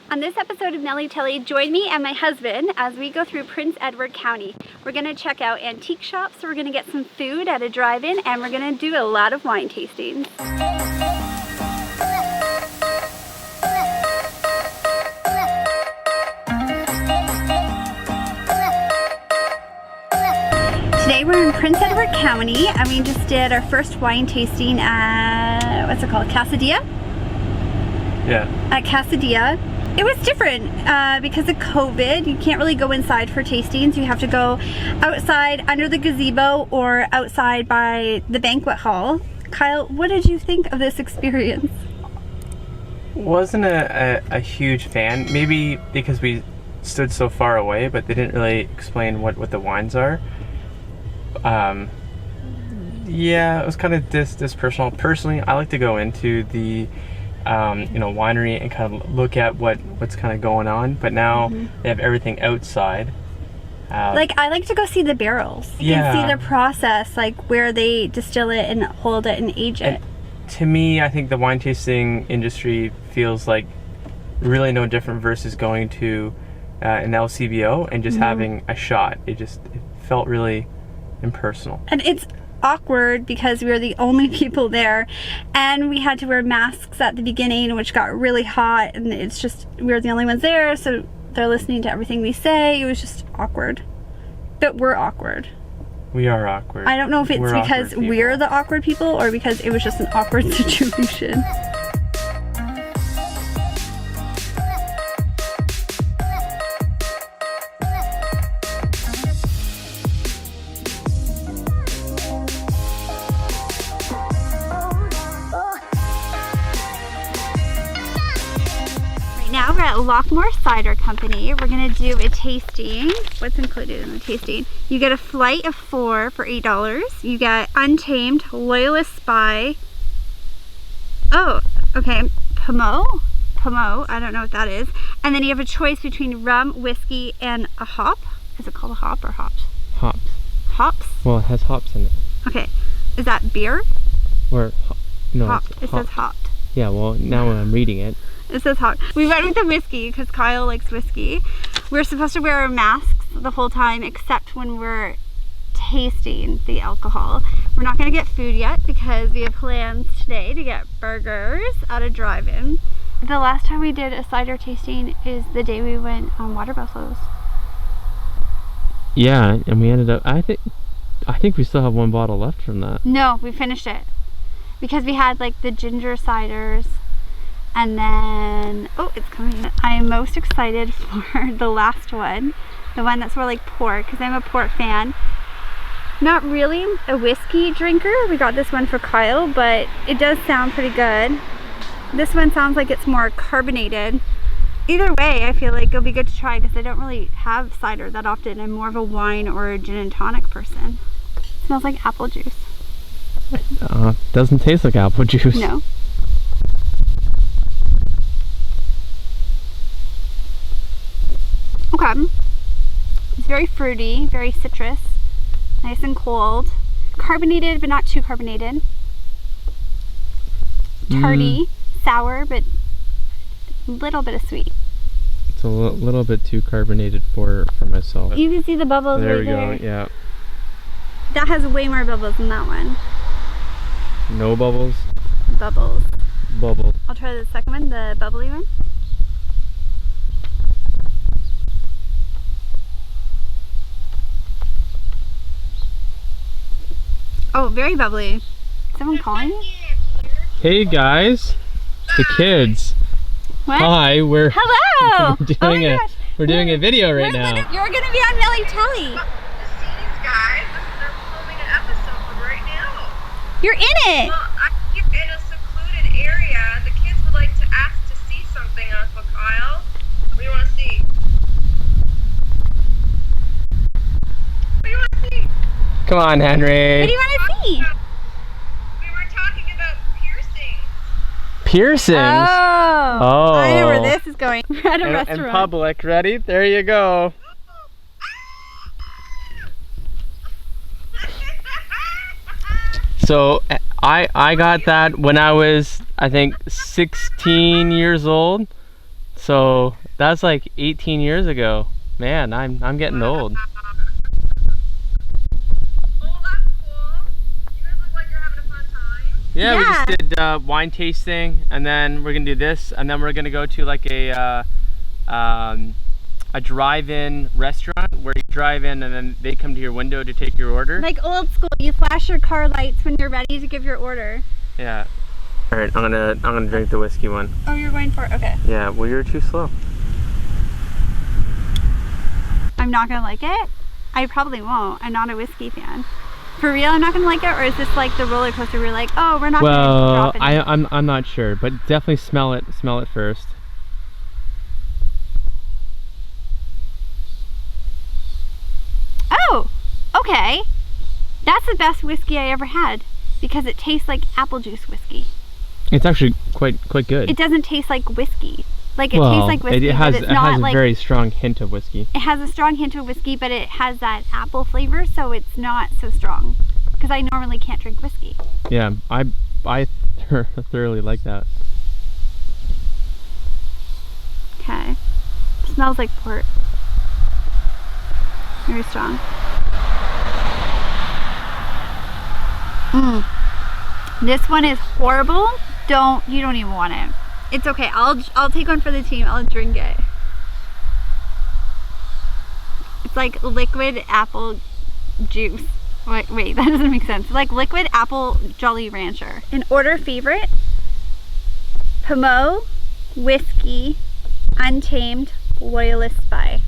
On this episode of Nellie Telly, join me and my husband as we go through Prince Edward County. We're going to check out antique shops, we're going to get some food at a drive-in, and we're going to do a lot of wine tastings. Today we're in Prince Edward County and we just did our first wine tasting at, what's it called, Casa. Yeah. At Casa. It was different because of COVID. You can't really go inside for tastings. You have to go outside under the gazebo or outside by the banquet hall. Kyle, what did you think of this experience? Wasn't a huge fan. Maybe because we stood so far away, but they didn't really explain what the wines are. Yeah, it was kind of dispersonal. Personally, I like to go into the winery and kind of look at what's kind of going on, but now they have everything outside. Like, I like to go see the barrels. You can see the process, like where they distill it and hold it and age it. And to me, I think the wine tasting industry feels like really no different versus going to an LCBO and just having a shot. It felt really impersonal. And it's awkward because we were the only people there and we had to wear masks at the beginning, which got really hot, and it's just, we were the only ones there, so they're listening to everything we say. It was just awkward. But we're awkward. We are awkward. I don't know if it's because we're the awkward people or because it was just an awkward situation. Now we're at Loch Mor Cider Company. We're gonna do a tasting. What's included in the tasting? You get a flight of 4 for $8. You get Untamed, Loyalist Spy. Oh, okay, Pomo, I don't know what that is. And then you have a choice between rum, whiskey, and a hop. Is it called a hop or hops? Hops. Hops? Well, it has hops in it. Okay, is that beer? Or, no, Hop. It says hopped. Yeah, well, now when I'm reading it. It says hot. We went with the whiskey because Kyle likes whiskey. We're supposed to wear our masks the whole time except when we're tasting the alcohol. We're not going to get food yet because we have plans today to get burgers at a drive-in. The last time we did a cider tasting is the day we went on water buffaloes. Yeah, and we ended up, I think we still have one bottle left from that. No, we finished it because we had like the ginger ciders. And then, oh, it's coming. I am most excited for the last one, the one that's more like port, because I'm a port fan. Not really a whiskey drinker. We got this one for Kyle, but it does sound pretty good. This one sounds like it's more carbonated. Either way, I feel like it'll be good to try because I don't really have cider that often. I'm more of a wine or a gin and tonic person. It smells like apple juice. Doesn't taste like apple juice. No. Okay, it's very fruity, very citrus, nice and cold, carbonated but not too carbonated, tarty, sour, but a little bit of sweet. It's a little bit too carbonated for myself. You can see the bubbles right there. There we go, yeah. That has way more bubbles than that one. No bubbles? Bubbles. Bubbles. I'll try the second one, the bubbly one. Oh, very bubbly. Is someone calling me? Hey guys, the kids. What? Hi, we're hello. We're doing a video right now. You're gonna be on Nellie Telly. The scenes, guys. They're filming an episode right now. You're in it. Well, I'm in a secluded area. The kids would like to ask to see something on Kyle. What do you want to see? What do you want to see? Come on, Henry. What do you want to see? We were talking about piercings. Piercings? Oh. I know where this is going. We're at a restaurant. In public. Ready? There you go. So I got that when I was, I think, 16 years old So that's like 18 years ago. Man, I'm getting old. Oh, that's cool. You guys look like you're having a fun time. Yeah, we Yeah. just did wine tasting, and then we're gonna do this, and then we're gonna go to like a drive-in restaurant where you drive in and then they come to your window to take your order. Like old school, you flash your car lights when you're ready to give your order. Yeah. All right, I'm gonna drink the whiskey one. Oh, you're going for it? Okay. Yeah, well, you're too slow. I'm not gonna like it. I probably won't. I'm not a whiskey fan. For real, I'm not gonna like it, or is this like the roller coaster? We're like, oh, we're not gonna Well, drop it. I'm not sure, but definitely smell it. Smell it first. Oh, okay. That's the best whiskey I ever had because it tastes like apple juice whiskey. It's actually quite good. It doesn't taste like whiskey. Like it well, tastes like whiskey, it has but it's not a like. very strong hint of whiskey. It has a strong hint of whiskey, but it has that apple flavor, so it's not so strong. Because I normally can't drink whiskey. Yeah, I thoroughly like that. Okay. Smells like port. Very strong. This one is horrible. You don't even want it. It's okay. I'll take one for the team. I'll drink it. It's like liquid apple juice. Wait, that doesn't make sense. It's like liquid apple Jolly Rancher. An order favorite: Pommeau, whiskey, untamed, loyalist spy.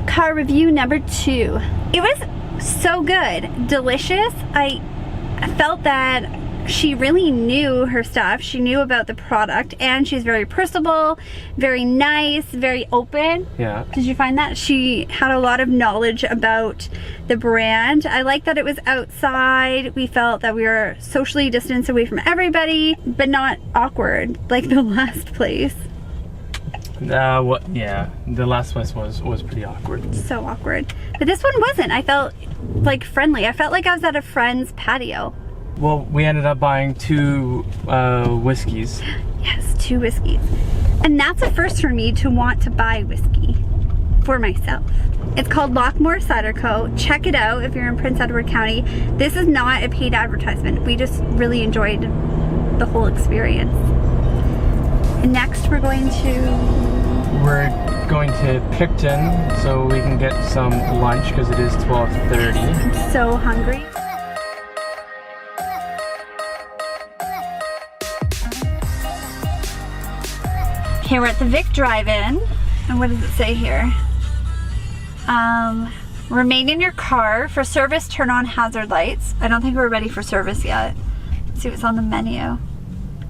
Car review number 2. It was so good, delicious. I felt that she really knew her stuff. She knew about the product, and she's very personable, very nice, very open. Yeah. Did you find that? She had a lot of knowledge about the brand. I like that it was outside. We felt that we were socially distanced away from everybody, but not awkward like the last place. Yeah, the last place was pretty awkward. So awkward. But this one wasn't. I felt like friendly. I felt like I was at a friend's patio. Well, we ended up buying 2 whiskeys. Yes, 2 whiskeys. And that's a first for me to want to buy whiskey for myself. It's called Loch Mor Cider Co. Check it out if you're in Prince Edward County. This is not a paid advertisement. We just really enjoyed the whole experience. And next we're going to Picton so we can get some lunch because it is 12:30. I'm so hungry. Okay, we're at the Vic Drive-In. And what does it say here? Remain in your car. For service, turn on hazard lights. I don't think we're ready for service yet. Let's see what's on the menu.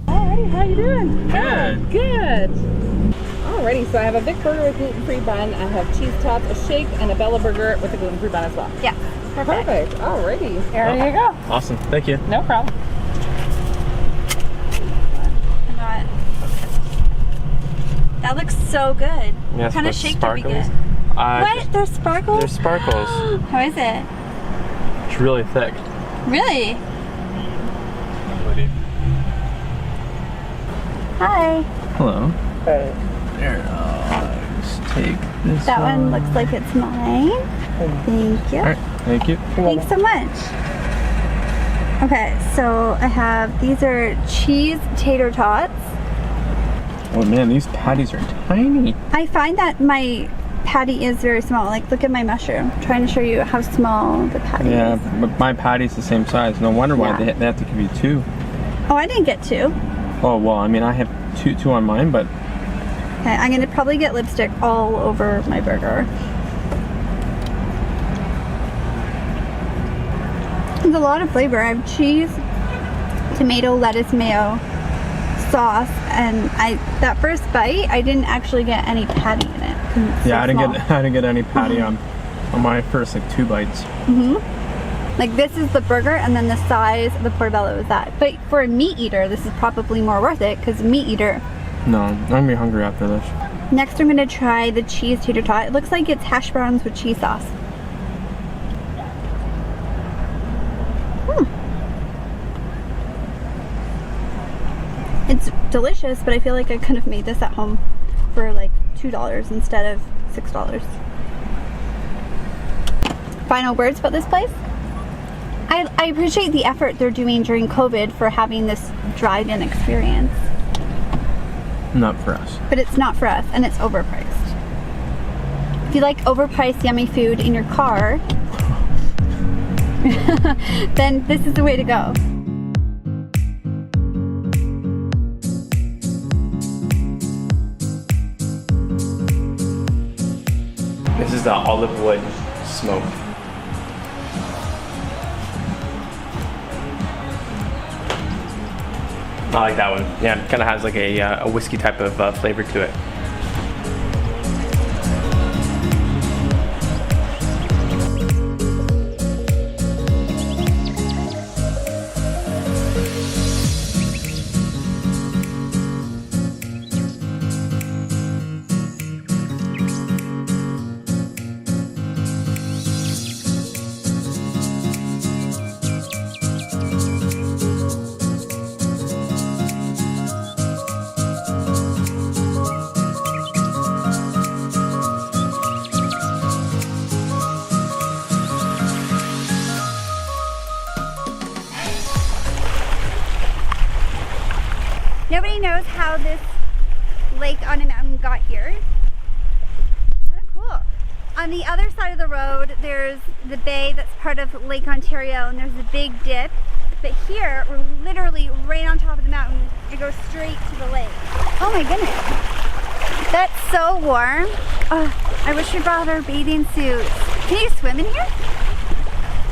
Alrighty, how you doing? Good. Good. Alrighty, so I have a Vic burger with gluten-free bun. I have cheese tots, a shake, and a Bella burger with a gluten-free bun as well. Yeah, perfect. Perfect. Alrighty. There you go. Awesome. Thank you. No problem. I got. That looks so good. Yeah, What kind of shake did we get? What? There's sparkles? There's sparkles. How is it? It's really thick. Really? Hi. Hello. Hey. There, let's take this That one looks like it's mine. Thank you. All right, thank you. Thanks so much. Okay, so I have, these are cheese tater tots. Oh man, these patties are tiny. I find that my patty is very small. Like, look at my mushroom. I'm trying to show you how small the patty Yeah, is. but my patty's the same size. No wonder why Yeah. they have to give you 2. Oh, I didn't get 2. Oh well, I mean I have two on mine, but Okay, I'm gonna probably get lipstick all over my burger. There's a lot of flavor. I have cheese, tomato, lettuce, mayo, sauce, and that first bite, I didn't actually get any patty in it. 'Cause it's so yeah, small. I didn't get any patty on my first like 2 bites. Like, this is the burger, and then the size of the portobello is that. But for a meat eater, this is probably more worth it, because meat eater. No, I'm gonna be hungry after this. Next, I'm gonna try the cheese tater tot. It looks like it's hash browns with cheese sauce. It's delicious, but I feel like I could have made this at home. for like $2 instead of $6. Final words about this place? I appreciate the effort they're doing during COVID for having this drive-in experience. Not for us. But it's not for us, and it's overpriced. If you like overpriced yummy food in your car, then this is the way to go. This is the olive wood smoke. I like that one. Yeah, it kind of has like a whiskey type of flavor to it. Nobody knows how this lake on a mountain got here. Kind of cool. On the other side of the road, there's the bay that's part of Lake Ontario, and there's a big dip. But here, we're literally right on top of the mountain. It goes straight to the lake. Oh my goodness. That's so warm. Oh, I wish we brought our bathing suits. Can you swim in here?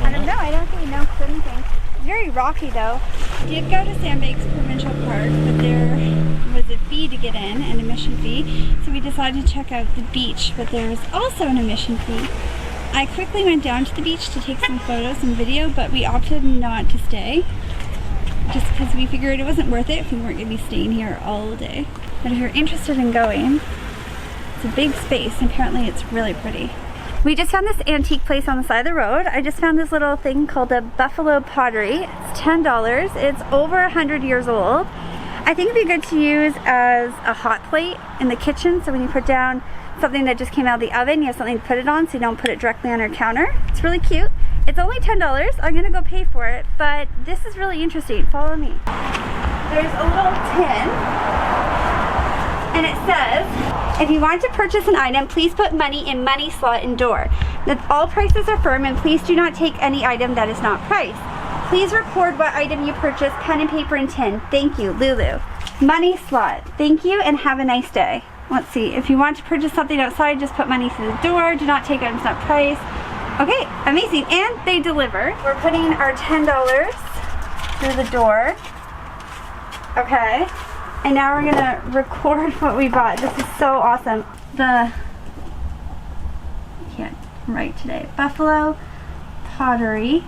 I don't know. I don't think we know swimming things. It's very rocky though. We did go to Sandbanks Provincial Park, but there was a fee to get in, an admission fee. So we decided to check out the beach, but there was also an admission fee. I quickly went down to the beach to take some photos and video, but we opted not to stay. Just because we figured it wasn't worth it if we weren't going to be staying here all day. But if you're interested in going, it's a big space and apparently it's really pretty. We just found this antique place on the side of the road. I just found this little thing called a buffalo pottery. It's $10. It's over 100 years old. I think it'd be good to use as a hot plate in the kitchen, so when you put down something that just came out of the oven, you have something to put it on so you don't put it directly on your counter. It's really cute. It's only $10. I'm gonna go pay for it, but this is really interesting. Follow me. There's a little tin, and it says, if you want to purchase an item, please put money in money slot and door. All prices are firm, and please do not take any item that is not priced. Please record what item you purchase, pen and paper and tin. Thank you, Lulu. Money slot. Thank you and have a nice day. Let's see, if you want to purchase something outside, just put money through the door. Do not take items not priced. Okay, amazing, and they deliver. We're putting our $10 through the door. Okay, and now we're gonna record what we bought. This is so awesome. I can't write today. Buffalo pottery,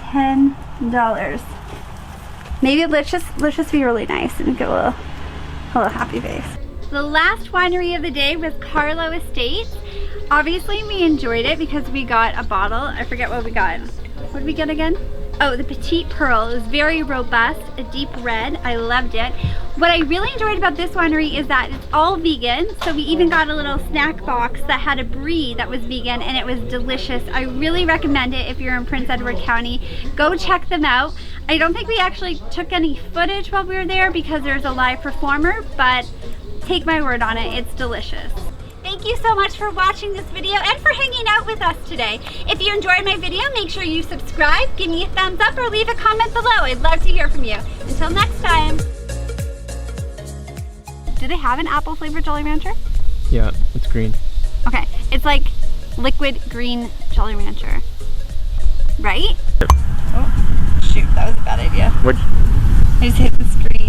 $10. Maybe let's just be really nice and get a little happy face. The last winery of the day was Karlo Estates. Obviously we enjoyed it because we got a bottle. I forget what we got. What did we get again? Oh, the Petite Pearl. It was very robust, a deep red. I loved it. What I really enjoyed about this winery is that it's all vegan. So we even got a little snack box that had a brie that was vegan, and it was delicious. I really recommend it if you're in Prince Edward County. Go check them out. I don't think we actually took any footage while we were there because there's a live performer, but take my word on it, it's delicious. Thank you so much for watching this video and for hanging out with us today. If you enjoyed my video, make sure you subscribe, give me a thumbs up, or leave a comment below. I'd love to hear from you. Until next time. Do they have an apple flavored Jolly Rancher? Yeah, it's green. Okay, it's like liquid green Jolly Rancher. Right? Yep. Oh, shoot, that was a bad idea. What? I just hit the screen.